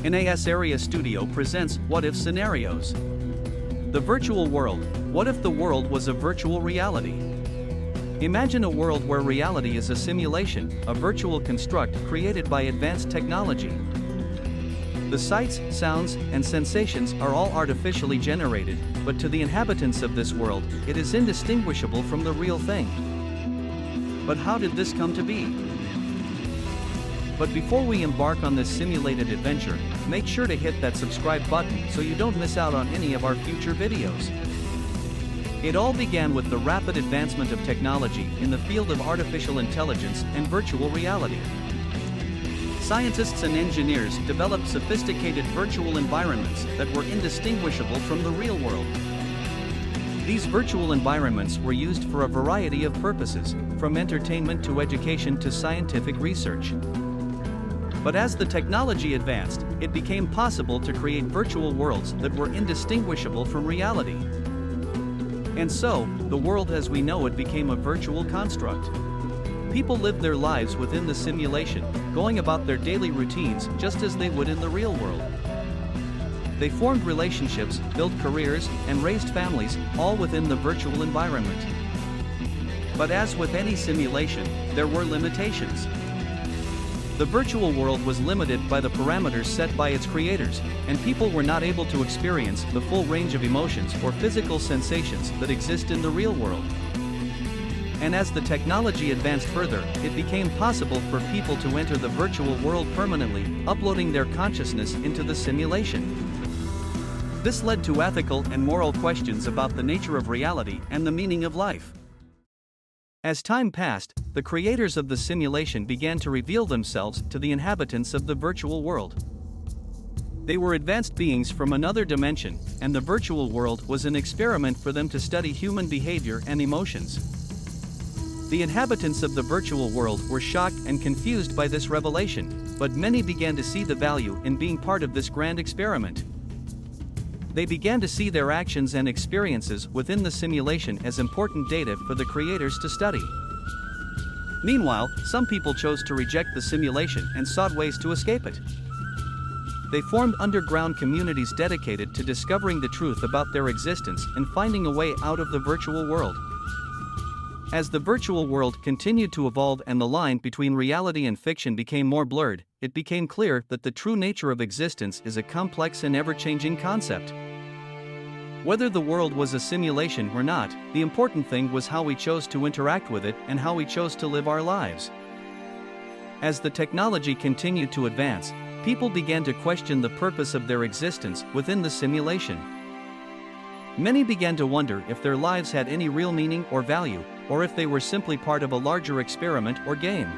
NAS Area Studio presents What If Scenarios. The virtual world. What if the world was a virtual reality? Imagine a world where reality is a simulation, a virtual construct created by advanced technology. The sights, sounds, and sensations are all artificially generated, but to the inhabitants of this world, it is indistinguishable from the real thing. But how did this come to be? But before we embark on this simulated adventure, make sure to hit that subscribe button so you don't miss out on any of our future videos. It all began with the rapid advancement of technology in the field of artificial intelligence and virtual reality. Scientists and engineers developed sophisticated virtual environments that were indistinguishable from the real world. These virtual environments were used for a variety of purposes, from entertainment to education to scientific research. But as the technology advanced, it became possible to create virtual worlds that were indistinguishable from reality. And so, the world as we know it became a virtual construct. People lived their lives within the simulation, going about their daily routines just as they would in the real world. They formed relationships, built careers, and raised families, all within the virtual environment. But as with any simulation, there were limitations. The virtual world was limited by the parameters set by its creators, and people were not able to experience the full range of emotions or physical sensations that exist in the real world. And as the technology advanced further, it became possible for people to enter the virtual world permanently, uploading their consciousness into the simulation. This led to ethical and moral questions about the nature of reality and the meaning of life. As time passed, the creators of the simulation began to reveal themselves to the inhabitants of the virtual world. They were advanced beings from another dimension, and the virtual world was an experiment for them to study human behavior and emotions. The inhabitants of the virtual world were shocked and confused by this revelation, but many began to see the value in being part of this grand experiment. They began to see their actions and experiences within the simulation as important data for the creators to study. Meanwhile, some people chose to reject the simulation and sought ways to escape it. They formed underground communities dedicated to discovering the truth about their existence and finding a way out of the virtual world. As the virtual world continued to evolve and the line between reality and fiction became more blurred, it became clear that the true nature of existence is a complex and ever-changing concept. Whether the world was a simulation or not, the important thing was how we chose to interact with it and how we chose to live our lives. As the technology continued to advance, people began to question the purpose of their existence within the simulation. Many began to wonder if their lives had any real meaning or value, or if they were simply part of a larger experiment or game.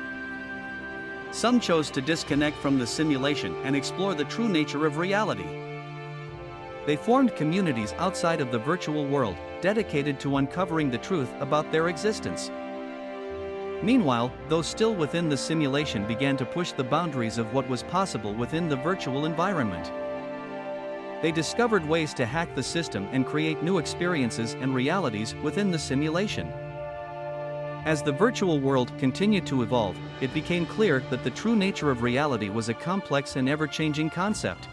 Some chose to disconnect from the simulation and explore the true nature of reality. They formed communities outside of the virtual world, dedicated to uncovering the truth about their existence. Meanwhile, those still within the simulation began to push the boundaries of what was possible within the virtual environment. They discovered ways to hack the system and create new experiences and realities within the simulation. As the virtual world continued to evolve, it became clear that the true nature of reality was a complex and ever-changing concept.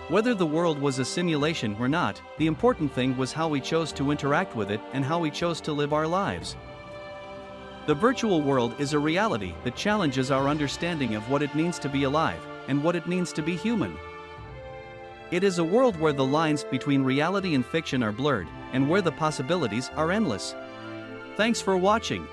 Whether the world was a simulation or not, the important thing was how we chose to interact with it and how we chose to live our lives. The virtual world is a reality that challenges our understanding of what it means to be alive and what it means to be human. It is a world where the lines between reality and fiction are blurred, and where the possibilities are endless. Thanks for watching.